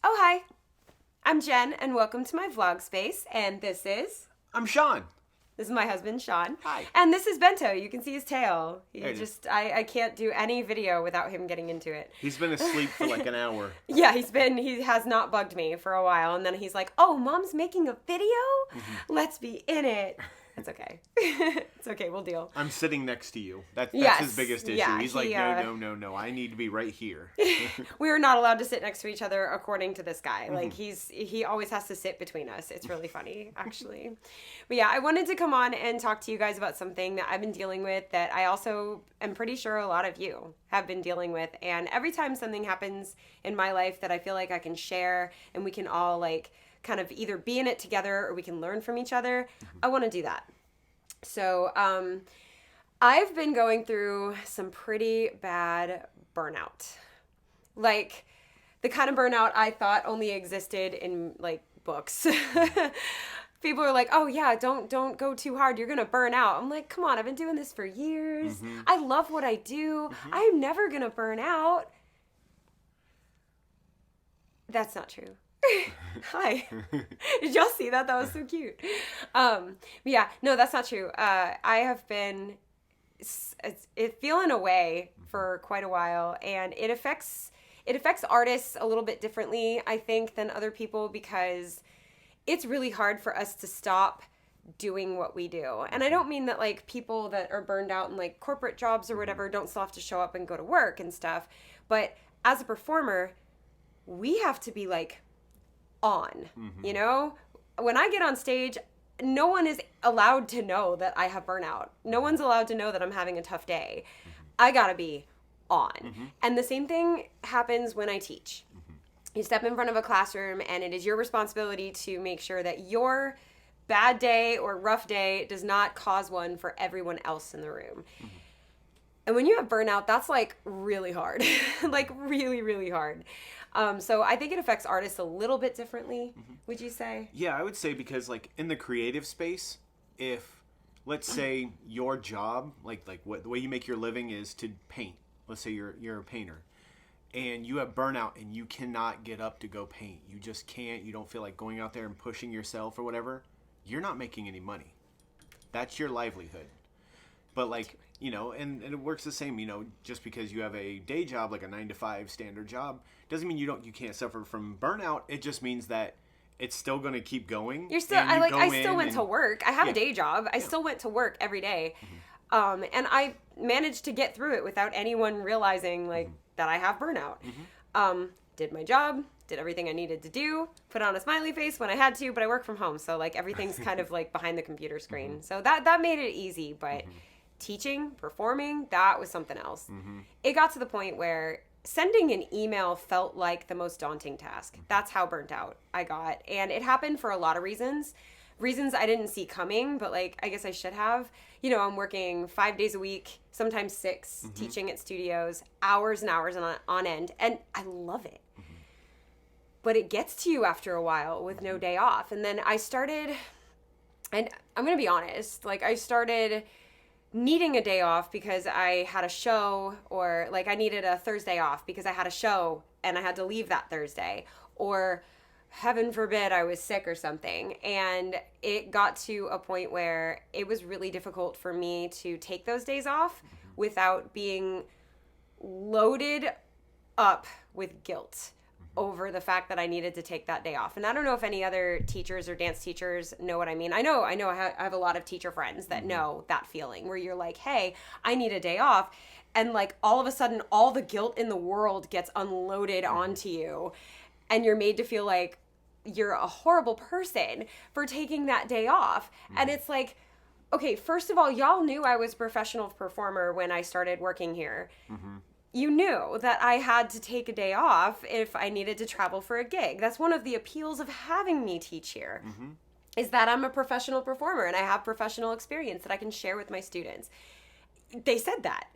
Oh, hi. I'm Jen, and welcome to my vlog space. And this is I'm Sean. my husband, Sean. Hi. And this is Bento. You can see his tail. There it is. I can't do any video without him getting into it. He's been asleep for like an hour. Yeah, he has not bugged me for a while. And then he's like, oh, Mom's making a video? Let's be in it. It's okay. It's okay. We'll deal. I'm sitting next to you. That's Yes. his biggest issue. Yeah, He's like, no. I need to be right here. We are not allowed to sit next to each other according to this guy. Like he always has to sit between us. It's really funny, actually. But yeah, I wanted to come on and talk to you guys about something that I've been dealing with that I also am pretty sure a lot of you have been dealing with. And every time something happens in my life that I feel like I can share and we can all like kind of either be in it together or we can learn from each other, I want to do that. So, I've been going through some pretty bad burnout. Like, the kind of burnout I thought only existed in, like, books. People are like, oh, yeah, don't go too hard. You're going to burn out. I'm like, come on, I've been doing this for years. I love what I do. I'm never going to burn out. That's not true. Hi. Did y'all see that? That was so cute. Yeah, no, that's not true. I have been feeling away for quite a while, and it affects artists a little bit differently, I think, than other people, because it's really hard for us to stop doing what we do. And I don't mean that like people that are burned out in like corporate jobs or whatever don't still have to show up and go to work and stuff, but as a performer, we have to be like on, you know? When I get on stage, no one is allowed to know that I have burnout. No one's allowed to know that I'm having a tough day. I gotta be on. And the same thing happens when I teach. You step in front of a classroom and it is your responsibility to make sure that your bad day or rough day does not cause one for everyone else in the room. And when you have burnout, that's like really hard, like really, really hard. So I think it affects artists a little bit differently, would you say? Yeah, I would say because like in the creative space, if let's say your job, like what the way you make your living is to paint. Let's say you're a painter and you have burnout and you cannot get up to go paint. You just can't. You don't feel like going out there and pushing yourself or whatever. You're not making any money. That's your livelihood. But like, you know, and it works the same, you know, just because you have a day job, like a 9-to-5 standard job, doesn't mean you can't suffer from burnout. It just means that it's still going to keep going. You're still, I still went to work. I have a day job. I still went to work every day. And I managed to get through it without anyone realizing like that I have burnout. Did my job, did everything I needed to do, put on a smiley face when I had to, but I work from home. So like everything's kind of like behind the computer screen. So that made it easy, but teaching, performing, that was something else. It got to the point where sending an email felt like the most daunting task. That's how burnt out I got. And it happened for a lot of reasons I didn't see coming, but like, I guess I should have. You know, I'm working 5 days a week, sometimes 6, teaching at studios, hours and hours on end, and I love it. But it gets to you after a while with no day off. And then I started, and I'm going to be honest, like I started needing a day off because I had a show, or like I needed a Thursday off because I had a show and I had to leave that Thursday, or heaven forbid I was sick or something. And it got to a point where it was really difficult for me to take those days off without being loaded up with guilt over the fact that I needed to take that day off. And I don't know if any other teachers or dance teachers know what I mean. I know I have a lot of teacher friends that know that feeling where you're like, hey, I need a day off. And like all of a sudden, all the guilt in the world gets unloaded onto you. And you're made to feel like you're a horrible person for taking that day off. And it's like, okay, first of all, y'all knew I was a professional performer when I started working here. You knew that I had to take a day off if I needed to travel for a gig. That's one of the appeals of having me teach here, is that I'm a professional performer and I have professional experience that I can share with my students. They said that.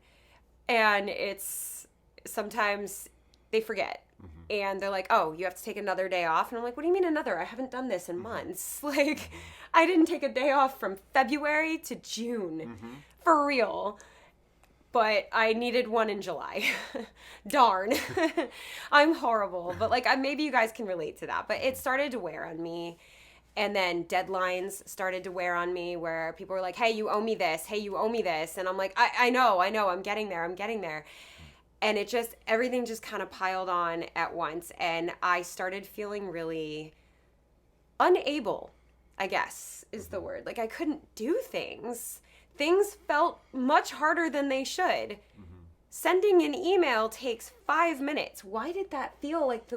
And it's sometimes they forget. And they're like, oh, you have to take another day off. And I'm like, what do you mean another? I haven't done this in months. Like, I didn't take a day off from February to June. For real. but I needed one in July. Darn. I'm horrible, but like maybe you guys can relate to that. But it started to wear on me. And then deadlines started to wear on me where people were like, hey, you owe me this. Hey, you owe me this. And I'm like, I know. I'm getting there. And everything just kind of piled on at once. And I started feeling really unable, I guess is the word. Like I couldn't do things. Things felt much harder than they should. Sending an email takes 5 minutes. Why did that feel like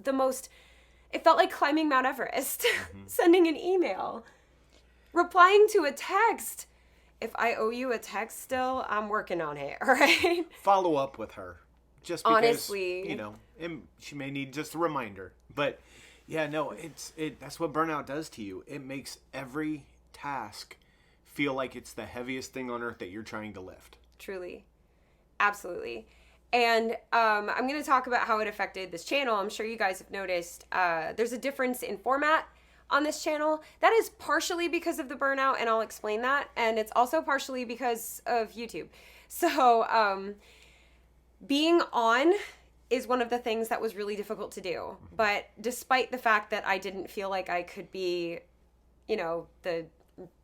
the most... It felt like climbing Mount Everest, sending an email, replying to a text. If I owe you a text still, I'm working on it, all right? Follow up with her. Just because, honestly, she may need just a reminder. But, yeah, no, that's what burnout does to you. It makes every task feel like it's the heaviest thing on earth that you're trying to lift. Truly. Absolutely. And I'm going to talk about how it affected this channel. I'm sure you guys have noticed there's a difference in format on this channel. That is partially because of the burnout, and I'll explain that. And it's also partially because of YouTube. So being on is one of the things that was really difficult to do. But despite the fact that I didn't feel like I could be, the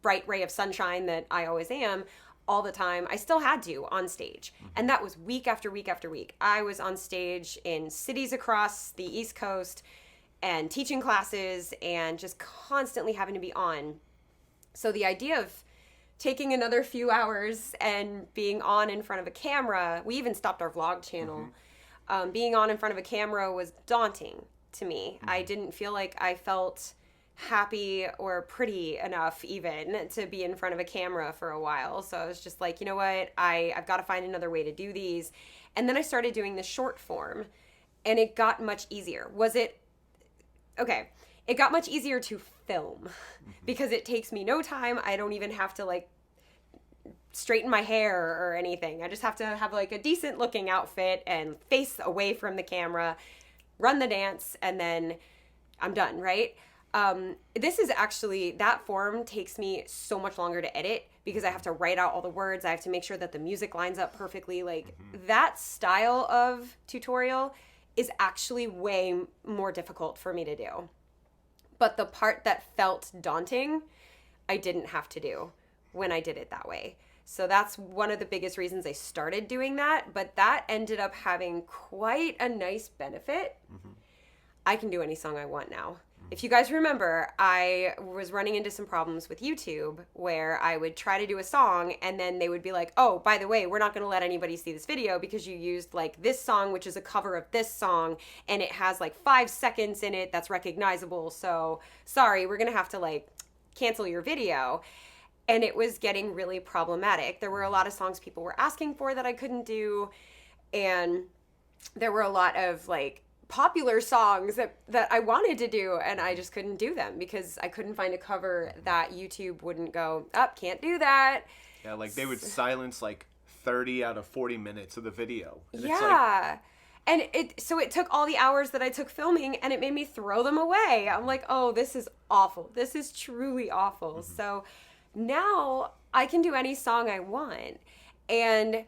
bright ray of sunshine that I always am, all the time, I still had to on stage. And that was week after week after week. I was on stage in cities across the East Coast and teaching classes and just constantly having to be on. So the idea of taking another few hours and being on in front of a camera, we even stopped our vlog channel. Being on in front of a camera was daunting to me. I didn't feel like I felt happy or pretty enough even to be in front of a camera for a while. So I was just like, you know what, I've got to find another way to do these. And then I started doing the short form, and it got much easier. It got much easier to film because it takes me no time. I don't even have to like straighten my hair or anything. I just have to have like a decent looking outfit and face away from the camera, run the dance, and then I'm done, right? This is actually, that form takes me so much longer to edit because I have to write out all the words. I have to make sure that the music lines up perfectly. Like that style of tutorial is actually way more difficult for me to do. But the part that felt daunting, I didn't have to do when I did it that way. So that's one of the biggest reasons I started doing that. But that ended up having quite a nice benefit. I can do any song I want now. If you guys remember, I was running into some problems with YouTube where I would try to do a song and then they would be like, oh, by the way, we're not going to let anybody see this video because you used like this song, which is a cover of this song, and it has like 5 seconds in it that's recognizable. So sorry, we're going to have to like cancel your video. And it was getting really problematic. There were a lot of songs people were asking for that I couldn't do. And there were a lot of like popular songs that I wanted to do, and I just couldn't do them because I couldn't find a cover that YouTube wouldn't go, can't do that. Yeah, like they would silence like 30 out of 40 minutes of the video. And yeah. And it took all the hours that I took filming and it made me throw them away. I'm like, oh, this is awful. This is truly awful. So now I can do any song I want. And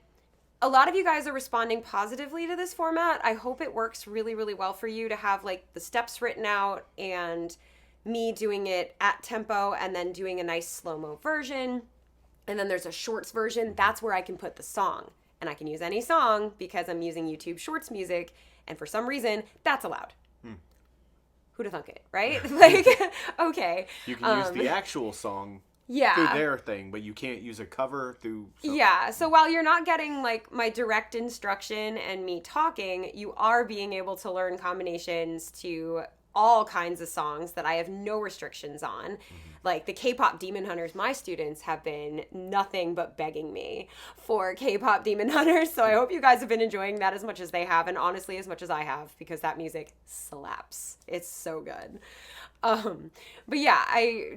a lot of you guys are responding positively to this format. I hope it works really, really well for you to have like the steps written out and me doing it at tempo and then doing a nice slow-mo version. And then there's a shorts version. That's where I can put the song. And I can use any song because I'm using YouTube Shorts music. And for some reason, that's allowed. Who'da thunk it, right? Like, okay. You can use the actual song through their thing, but you can't use a cover through something. Yeah, so while you're not getting like my direct instruction and me talking, you are being able to learn combinations to all kinds of songs that I have no restrictions on. Like the K-pop Demon Hunters, my students have been nothing but begging me for K-pop Demon Hunters, so I hope you guys have been enjoying that as much as they have, and honestly as much as I have, because that music slaps. It's so good. But yeah,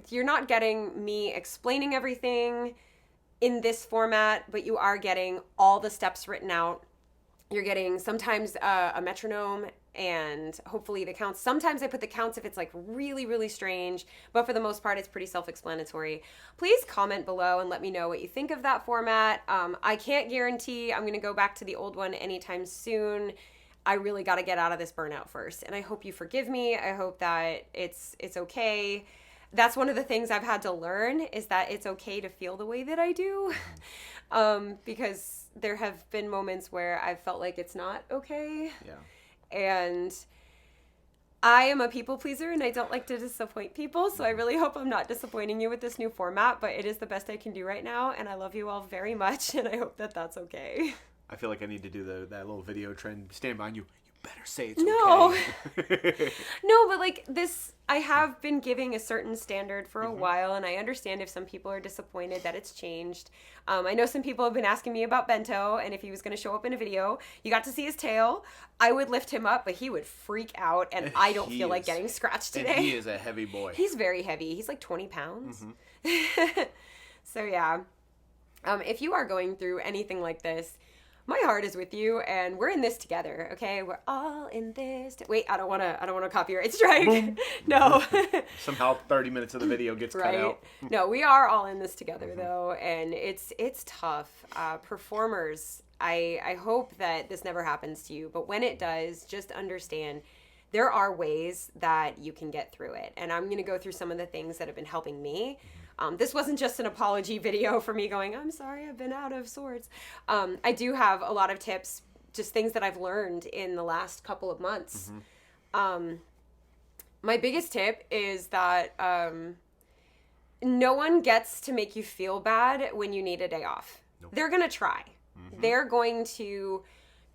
you're not getting me explaining everything in this format, but you are getting all the steps written out. You're getting sometimes a metronome and hopefully the counts, sometimes I put the counts if it's like really, really strange, but for the most part, it's pretty self-explanatory. Please comment below and let me know what you think of that format. I can't guarantee I'm going to go back to the old one anytime soon. I really got to get out of this burnout first, and I hope you forgive me. I hope that it's okay. That's one of the things I've had to learn, is that it's okay to feel the way that I do. Because there have been moments where I've felt like it's not okay. Yeah. And I am a people pleaser, and I don't like to disappoint people. So I really hope I'm not disappointing you with this new format, but it is the best I can do right now. And I love you all very much, and I hope that that's okay. I feel like I need to do that little video trend. Stand behind you. You better say it's okay. No, but like this, I have been giving a certain standard for a while, and I understand if some people are disappointed that it's changed. I know some people have been asking me about Bento, and if he was going to show up in a video. You got to see his tail. I would lift him up, but he would freak out, and I don't feel like getting scratched today. And he is a heavy boy. He's very heavy. He's like 20 pounds. So yeah, if you are going through anything like this, my heart is with you, and we're in this together, okay? We're all in this. Wait, I don't want to copyright strike. No. Somehow 30 minutes of the video gets cut out. No, we are all in this together, though, and it's tough. Performers, I hope that this never happens to you, but when it does, just understand there are ways that you can get through it, and I'm going to go through some of the things that have been helping me. This wasn't just an apology video for me going, I'm sorry, I've been out of sorts. I do have a lot of tips, just things that I've learned in the last couple of months. My biggest tip is that no one gets to make you feel bad when you need a day off. Nope. They're going to try. They're going to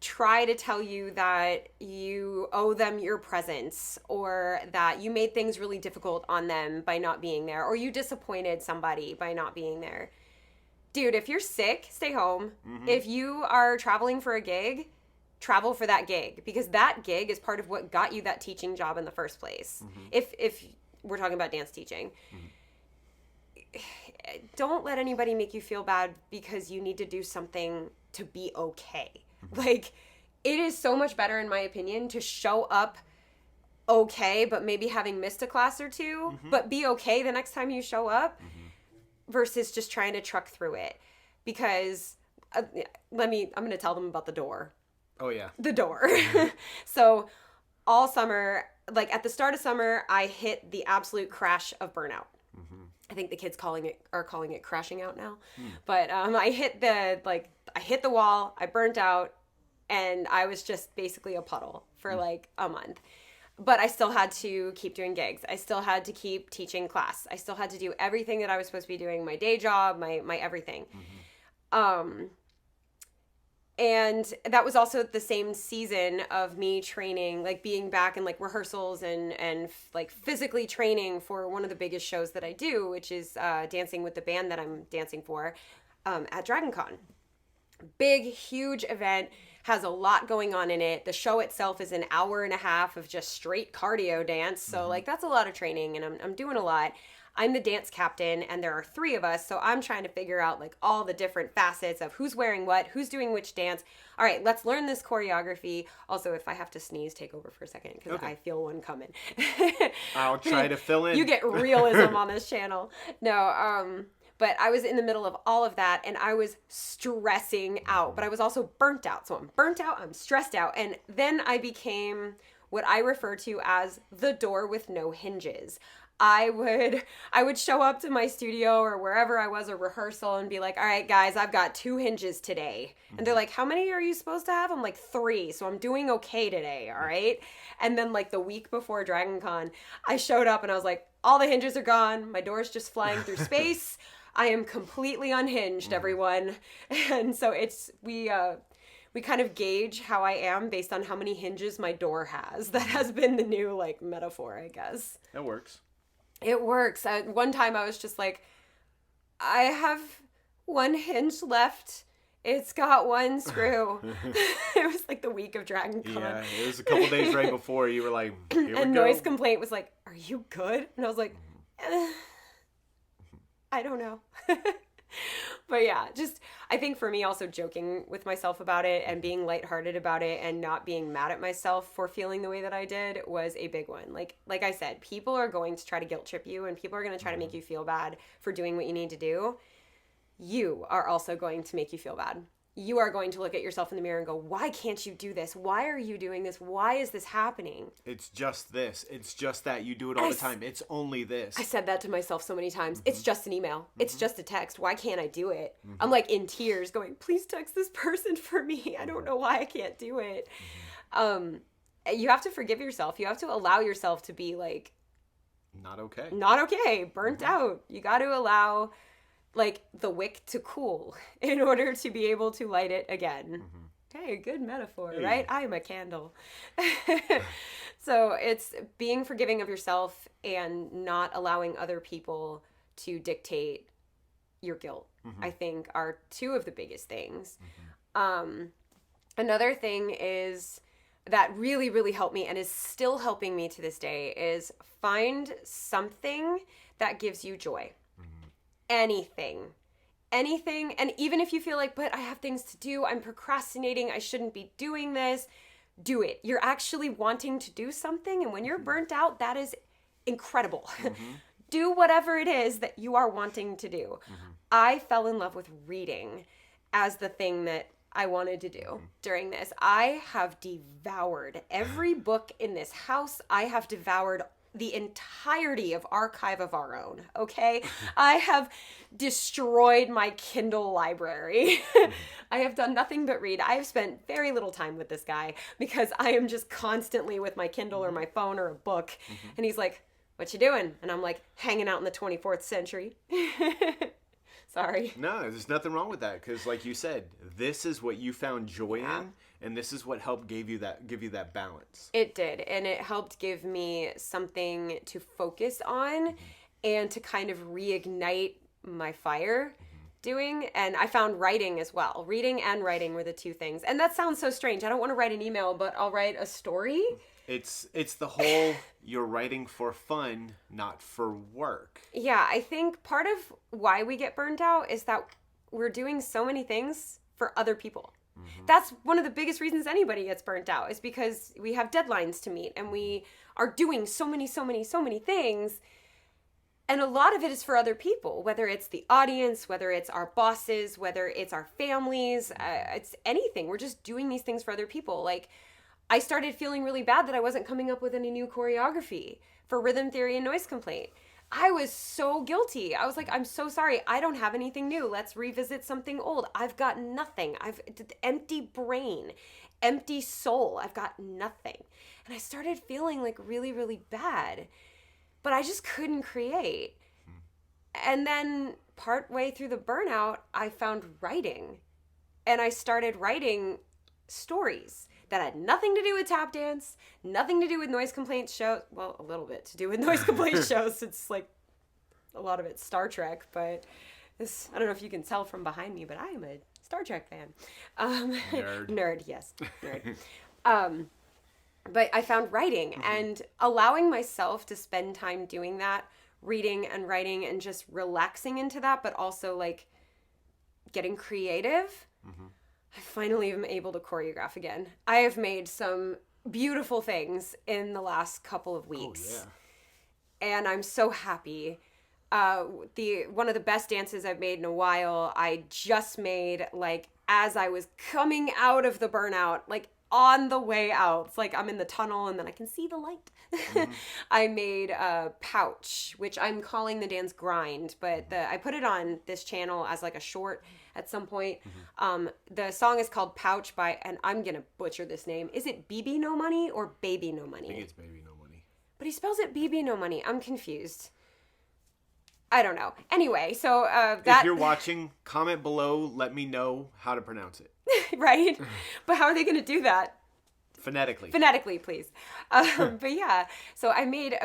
try to tell you that you owe them your presence, or that you made things really difficult on them by not being there, or you disappointed somebody by not being there. Dude, if you're sick, stay home. If you are traveling for a gig, travel for that gig, because that gig is part of what got you that teaching job in the first place. If we're talking about dance teaching. Don't let anybody make you feel bad because you need to do something to be okay. Like, it is so much better, in my opinion, to show up okay, but maybe having missed a class or two, but be okay the next time you show up, versus just trying to truck through it. Because, I'm going to tell them about the door. Oh, yeah. The door. So, all summer, like at the start of summer, I hit the absolute crash of burnout. I think the kids are calling it crashing out now. But I hit the wall, I burnt out, and I was just basically a puddle for like a month. But I still had to keep doing gigs. I still had to keep teaching class. I still had to do everything that I was supposed to be doing, my day job, my everything. And that was also the same season of me training, like being back in like rehearsals and like physically training for one of the biggest shows that I do, which is dancing with the band that I'm dancing for at DragonCon. Big, huge event, has a lot going on in it. The show itself is an hour and a half of just straight cardio dance. So like that's a lot of training, and I'm doing a lot. I'm the dance captain, and there are 3 of us, so I'm trying to figure out like all the different facets of who's wearing what, who's doing which dance. All right, let's learn this choreography. Also, if I have to sneeze, take over for a second, because I feel one coming. I'll try to fill in. You get realism on this channel. No, but I was in the middle of all of that, and I was stressing out, but I was also burnt out. So I'm burnt out, I'm stressed out, and then I became what I refer to as the door with no hinges. I would show up to my studio or wherever I was, a rehearsal, and be like, all right, guys, I've got 2 hinges today. And they're like, how many are you supposed to have? I'm like, 3. So I'm doing okay today. All right. And then like the week before DragonCon, I showed up and I was like, all the hinges are gone. My door's just flying through space. I am completely unhinged, everyone. And so we kind of gauge how I am based on how many hinges my door has. That has been the new like metaphor, I guess. That works. It works. One time I was just like, I have 1 hinge left. It's got 1 screw. It was like the week of DragonCon. Yeah, it was a couple days right before. You were like, here we go. And Noise Complaint was like, are you good? And I was like, I don't know. But yeah, just I think for me also joking with myself about it and being lighthearted about it and not being mad at myself for feeling the way that I did was a big one. Like I said, people are going to try to guilt trip you and people are going to try to make you feel bad for doing what you need to do. You are also going to make you feel bad. You are going to look at yourself in the mirror and go, why can't you do this? Why are you doing this? Why is this happening? It's just this. It's just that. You do it all the time. It's only this. I said that to myself so many times. It's just an email. It's just a text. Why can't I do it? I'm like in tears going, please text this person for me. I don't know why I can't do it. You have to forgive yourself. You have to allow yourself to be like... Not okay. Not okay. Burnt out. You got to allow... like the wick to cool in order to be able to light it again. Hey, good metaphor, right? I am a candle. So it's being forgiving of yourself and not allowing other people to dictate your guilt, I think are two of the biggest things. Another thing is that really, really helped me and is still helping me to this day is find something that gives you joy. Anything. And even if you feel like, but I have things to do, I'm procrastinating, I shouldn't be doing this, do it. You're actually wanting to do something. And when you're burnt out, that is incredible. Do whatever it is that you are wanting to do. I fell in love with reading as the thing that I wanted to do during this. I have devoured every book in this house. I have devoured the entirety of Archive of Our Own, okay? I have destroyed my Kindle library. I have done nothing but read. I have spent very little time with this guy because I am just constantly with my Kindle or my phone or a book. And he's like, what you doing? And I'm like, hanging out in the 24th century. Sorry. No, there's nothing wrong with that because like you said, this is what you found joy in. And this is what helped give you that balance. It did. And it helped give me something to focus on and to kind of reignite my fire doing. And I found writing as well. Reading and writing were the two things. And that sounds so strange. I don't want to write an email, but I'll write a story. It's the whole you're writing for fun, not for work. Yeah, I think part of why we get burned out is that we're doing so many things for other people. That's one of the biggest reasons anybody gets burnt out is because we have deadlines to meet and we are doing so many things. And a lot of it is for other people, whether it's the audience, whether it's our bosses, whether it's our families, it's anything. We're just doing these things for other people. Like I started feeling really bad that I wasn't coming up with any new choreography for Rhythm Theory and Noise Complaint. I was so guilty. I was like, I'm so sorry. I don't have anything new. Let's revisit something old. I've got nothing. I've empty brain, empty soul. I've got nothing. And I started feeling like really, really bad, but I just couldn't create. And then partway through the burnout, I found writing and I started writing stories that had nothing to do with tap dance, nothing to do with noise complaint shows. Well, a little bit to do with noise complaint shows. It's like a lot of it's Star Trek, but this, I don't know if you can tell from behind me, but I am a Star Trek fan. Nerd, yes, nerd. But I found writing and allowing myself to spend time doing that, reading and writing and just relaxing into that, but also like getting creative. I finally am able to choreograph again. I have made some beautiful things in the last couple of weeks. Oh, yeah. And I'm so happy. One of the best dances I've made in a while, I just made like as I was coming out of the burnout, like on the way out. It's like I'm in the tunnel and then I can see the light. I made a Pouch, which I'm calling the dance Grind, but I put it on this channel as like a short at some point. The song is called Pouch by, and I'm going to butcher this name. Is it BB No Money or Baby No Money? I think it's Baby No Money. But he spells it BB No Money. I'm confused. I don't know. Anyway, so that... If you're watching, comment below, let me know how to pronounce it. Right? But how are they going to do that? Phonetically. Phonetically, please. But yeah, so I made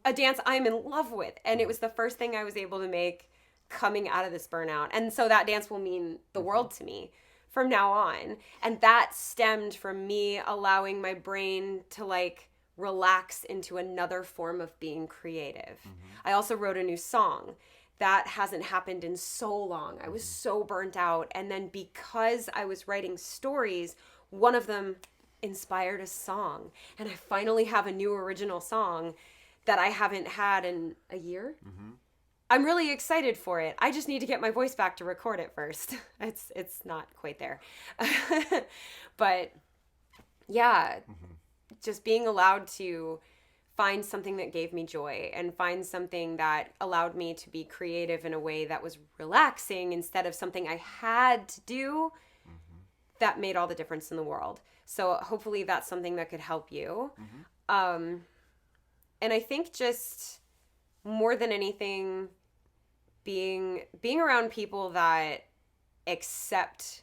a dance I'm in love with, and it was the first thing I was able to make coming out of this burnout. And so that dance will mean the world to me from now on. And that stemmed from me allowing my brain to like relax into another form of being creative. I also wrote a new song that hasn't happened in so long. I was so burnt out. And then because I was writing stories, one of them inspired a song. And I finally have a new original song that I haven't had in a year. I'm really excited for it. I just need to get my voice back to record it first. It's not quite there. But yeah, just being allowed to find something that gave me joy and find something that allowed me to be creative in a way that was relaxing instead of something I had to do, that made all the difference in the world. So hopefully that's something that could help you. And I think just more than anything, being around people that accept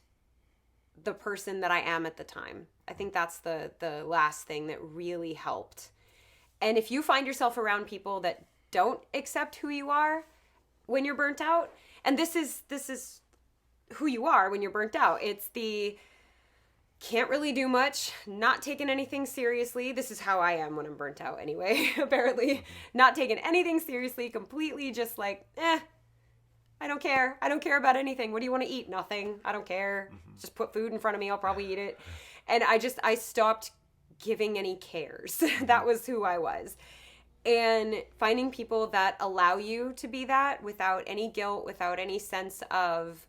the person that I am at the time. I think that's the last thing that really helped. And if you find yourself around people that don't accept who you are when you're burnt out, and this is who you are when you're burnt out. It's the can't really do much, not taking anything seriously. This is how I am when I'm burnt out anyway, apparently. Not taking anything seriously, completely just like, I don't care. I don't care about anything. What do you want to eat? Nothing. I don't care. Just put food in front of me. I'll probably eat it. And I stopped giving any cares. That was who I was. And finding people that allow you to be that without any guilt, without any sense of,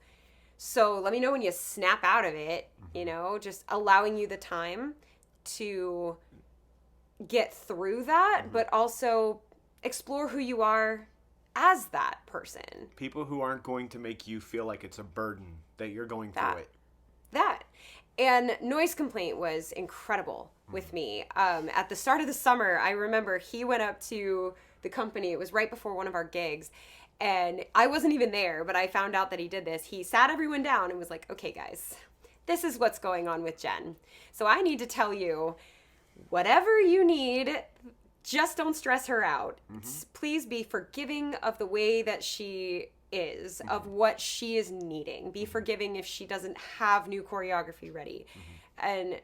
so let me know when you snap out of it, you know, just allowing you the time to get through that, but also explore who you are as that person. People who aren't going to make you feel like it's a burden that you're going through it. That. And noise complaint was incredible with me. At the start of the summer, I remember he went up to the company. It was right before one of our gigs. And I wasn't even there, but I found out that he did this. He sat everyone down and was like, okay, guys, this is what's going on with Jen. So I need to tell you, whatever you need, just don't stress her out. Please be forgiving of the way that she is, of what she is needing. Be forgiving if she doesn't have new choreography ready. And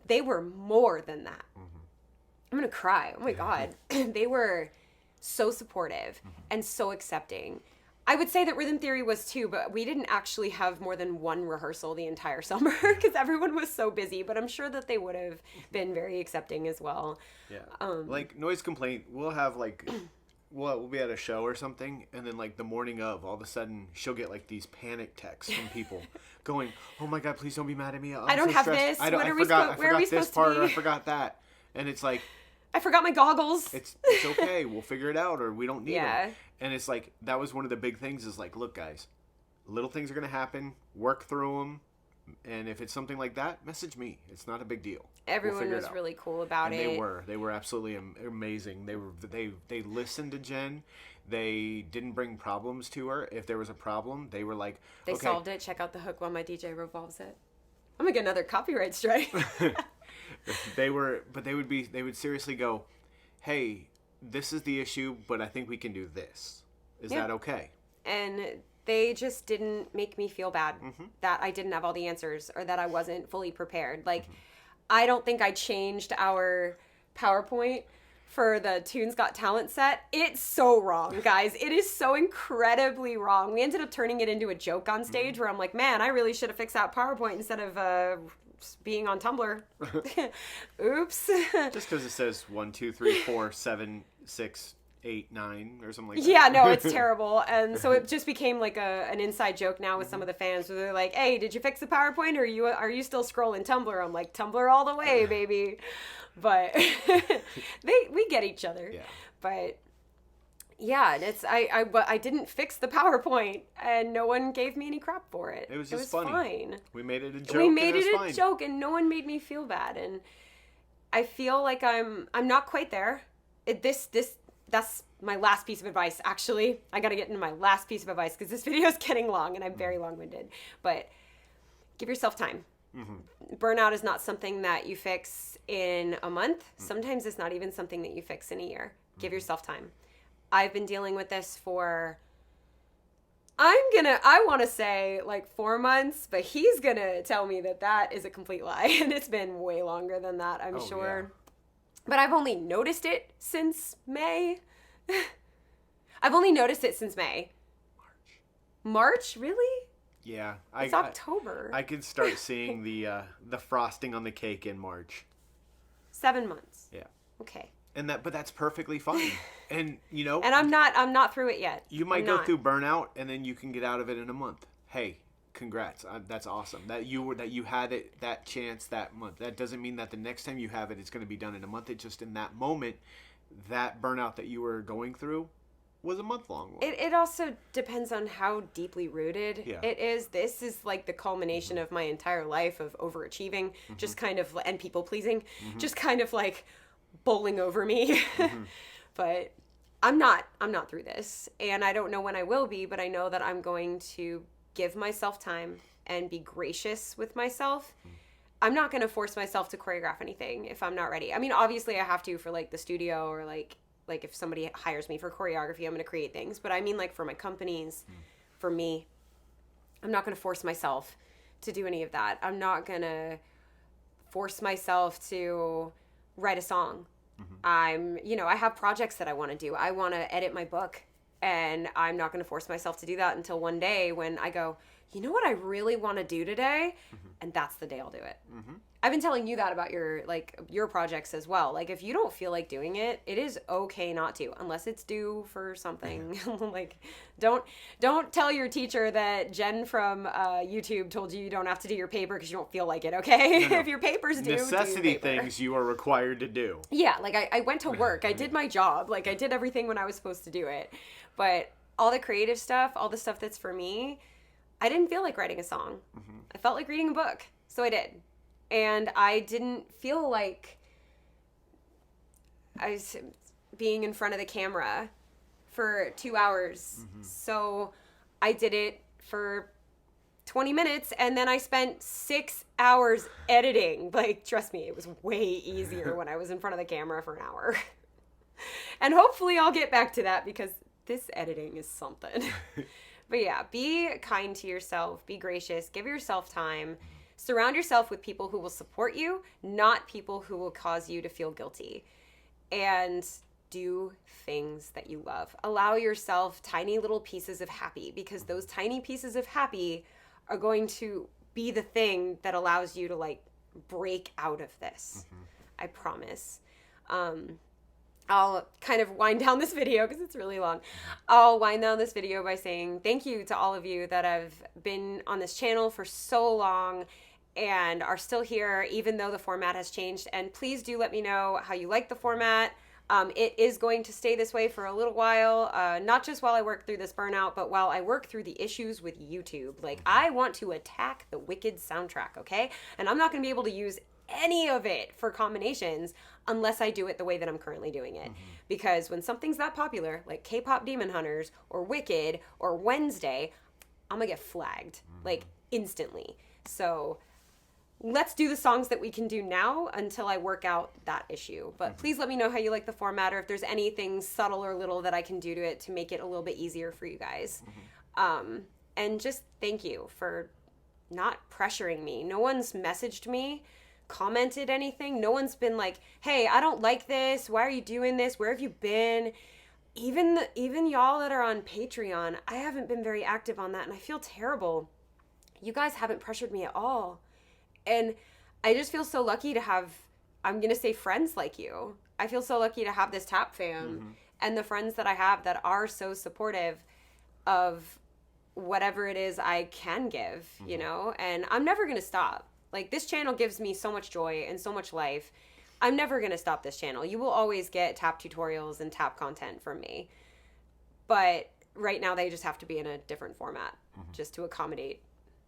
they were more than that. I'm going to cry. Oh my God. They were so supportive and so accepting. I would say that Rhythm Theory was too, but we didn't actually have more than one rehearsal the entire summer because everyone was so busy, but I'm sure that they would have been very accepting as well. Yeah. Like noise complaint, we'll have like, we'll be at a show or something, and then like the morning of, all of a sudden she'll get like these panic texts from people going, oh my God, please don't be mad at me. I don't so have stressed. this. Where are we supposed to be? Or I forgot that. And it's like, I forgot my goggles. It's okay. We'll figure it out, or we don't need them. And it's like, that was one of the big things is like, look, guys, little things are going to happen. Work through them. And if it's something like that, message me. It's not a big deal. Everyone was really cool about it. They were absolutely amazing. They listened to Jen. They didn't bring problems to her. If there was a problem, they were like, they solved it. Check out the hook while my DJ revolves it. I'm going to get another copyright strike. They would seriously go, hey, this is the issue, but I think we can do this. Is that okay? And they just didn't make me feel bad that I didn't have all the answers or that I wasn't fully prepared. Like, I don't think I changed our PowerPoint for the Tunes Got Talent set. It's so wrong, guys. It is so incredibly wrong. We ended up turning it into a joke on stage where I'm like, man, I really should have fixed that PowerPoint instead of being on Tumblr. Oops. Just because it says 1, 2, 3, 4, 7, 6, 8, 9 or something like that. Yeah, no, it's terrible. And so it just became like an inside joke now with some of the fans where they're like, hey, did you fix the PowerPoint or are you still scrolling Tumblr? I'm like, Tumblr all the way, baby. But we get each other. Yeah. But yeah, I didn't fix the PowerPoint and no one gave me any crap for it. It was just funny. Fine. We made it a joke. We made it a joke and no one made me feel bad. And I feel like I'm not quite there. That's my last piece of advice, actually. I got to get into my last piece of advice because this video is getting long and I'm very long-winded. But give yourself time. Burnout is not something that you fix in a month. Sometimes it's not even something that you fix in a year. Give yourself time. I've been dealing with this for, I want to say like 4 months, but he's going to tell me that is a complete lie. And it's been way longer than that, I'm sure. Yeah. But I've only noticed it since May. I've only noticed it since May. March? Really? Yeah. It's October. I could start seeing the frosting on the cake in March. 7 months. Yeah. Okay. But that's perfectly fine. And and I'm not through it yet. You might go through burnout, and then you can get out of it in a month. Hey, congrats! That's awesome. That you had it, that chance that month. That doesn't mean that the next time you have it, it's going to be done in a month. It's just in that moment, that burnout that you were going through was a month-long one. It also depends on how deeply rooted it is. This is like the culmination of my entire life of overachieving, just kind of, and people pleasing, just kind of like bowling over me. But I'm not through this, and I don't know when I will be, but I know that I'm going to give myself time and be gracious with myself. I'm not going to force myself to choreograph anything if I'm not ready. I mean, obviously I have to for like the studio, or like if somebody hires me for choreography, I'm going to create things. But I mean, like for my companies, for me, I'm not going to force myself to do any of that. I'm not going to force myself to write a song. I have projects that I want to do. I want to edit my book, and I'm not going to force myself to do that until one day when I go, you know what I really want to do today? And that's the day I'll do it. I've been telling you that about your projects as well. Like, if you don't feel like doing it, it is okay not to, unless it's due for something. Like, don't tell your teacher that Jen from YouTube told you don't have to do your paper because you don't feel like it, okay? No. If your paper's due, necessity things you are required to do. Yeah, like I went to work. I did my job. Like, I did everything when I was supposed to do it. But all the creative stuff, all the stuff that's for me, I didn't feel like writing a song. I felt like reading a book. So I did. And I didn't feel like I was being in front of the camera for 2 hours. So I did it for 20 minutes, and then I spent 6 hours editing. Like, trust me, it was way easier when I was in front of the camera for an hour. And hopefully I'll get back to that, because this editing is something. But yeah, be kind to yourself, be gracious, give yourself time. Surround yourself with people who will support you, not people who will cause you to feel guilty. And do things that you love. Allow yourself tiny little pieces of happy, because those tiny pieces of happy are going to be the thing that allows you to like break out of this. I promise. I'll kind of wind down this video because it's really long. I'll wind down this video by saying thank you to all of you that have been on this channel for so long and are still here, even though the format has changed. And please do let me know how you like the format. It is going to stay this way for a little while, not just while I work through this burnout, but while I work through the issues with YouTube. Like, I want to attack the Wicked soundtrack, okay? And I'm not going to be able to use any of it for combinations unless I do it the way that I'm currently doing it. Because when something's that popular, like K-pop Demon Hunters or Wicked or Wednesday, I'm gonna get flagged, like, instantly. So let's do the songs that we can do now until I work out that issue. But please let me know how you like the format, or if there's anything subtle or little that I can do to it to make it a little bit easier for you guys. And just thank you for not pressuring me. No one's messaged me, commented anything. No one's been like, hey, I don't like this. Why are you doing this? Where have you been? Even y'all that are on Patreon, I haven't been very active on that, and I feel terrible. You guys haven't pressured me at all. And I just feel so lucky to have, I'm going to say, friends like you. I feel so lucky to have this TAP fam and the friends that I have that are so supportive of whatever it is I can give, you know? And I'm never going to stop. Like, this channel gives me so much joy and so much life. I'm never going to stop this channel. You will always get TAP tutorials and TAP content from me. But right now they just have to be in a different format just to accommodate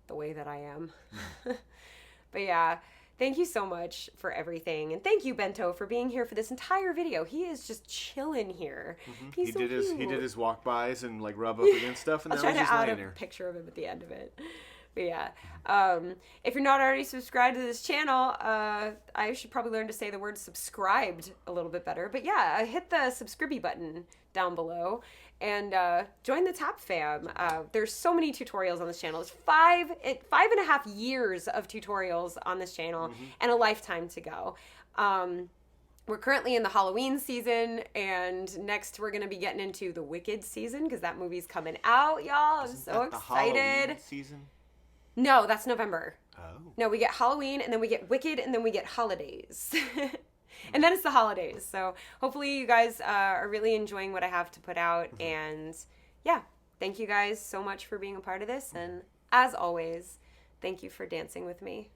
the way that I am. But yeah, thank you so much for everything. And thank you, Bento, for being here for this entire video. He is just chilling here. He's he so did cute. He did his walk-bys and like rub up against stuff, and I'll that try was to just add laying a there. picture of him at the end of it. But yeah, if you're not already subscribed to this channel, I should probably learn to say the word subscribed a little bit better. But yeah, hit the subscribe button down below and join the TAP fam. There's so many tutorials on this channel. It's 5.5 years of tutorials on this channel and a lifetime to go. we're currently in the Halloween season, and next we're going to be getting into the Wicked season because that movie's coming out, y'all. I'm so the excited. Halloween season? No, that's November. Oh. No, we get Halloween, and then we get Wicked, and then we get holidays. And then it's the holidays. So hopefully you guys are really enjoying what I have to put out. And yeah, thank you guys so much for being a part of this. And as always, thank you for dancing with me.